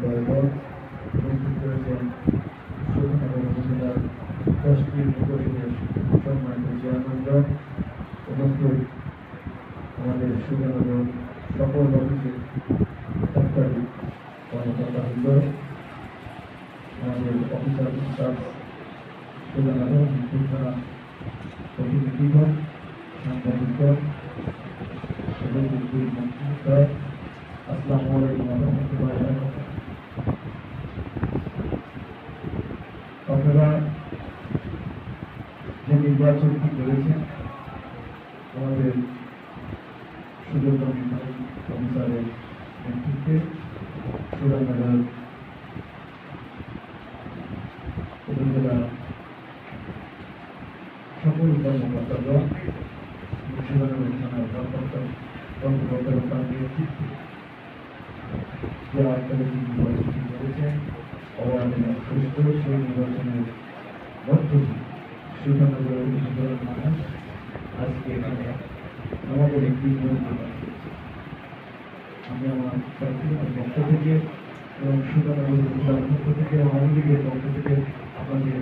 দয়াকর উপস্থিত রয়েছেন সুধানগর উপজেলার ট্রাস্টি পরিষদের সম্মানিত চেয়ারম্যানগণ, উপস্থিত আমাদের সুধানগর সকল অফিসের সরকারি কর্মকর্তাবৃন্দ, আমাদের অফিসার স্টাফ, সুধানগর থানা প্রতিনিধিগণ, সাংবাদিকগণ, আসসালামু আলাইকুম ওয়া রাহমাতুল্লাহি ওয়া বারাকাতুহু। আপনারা যে নির্বাচনটি করেছেন আমাদের সুযোগ্য নির্বাহী অফিসারের নেতৃত্বে সুধানগর উপজেলা সকল কর্মকর্তাগণ, সুধানগর থানার কর্মকর্তার নেতৃত্বে যে আপনারা যে নির্বাচনটি করেছেন অবাধ সুষ্ঠু, সেই নির্বাচনের মধ্য দিয়ে সুধানগরের উপজেলার মানুষ আজকে এখানে আমাদের একটি নিয়োগ আমি আমার প্রার্থীর পক্ষ থেকে এবং সুধানগর উপজেলার পক্ষ থেকে আওয়ামী লীগের পক্ষ থেকে আপনাদের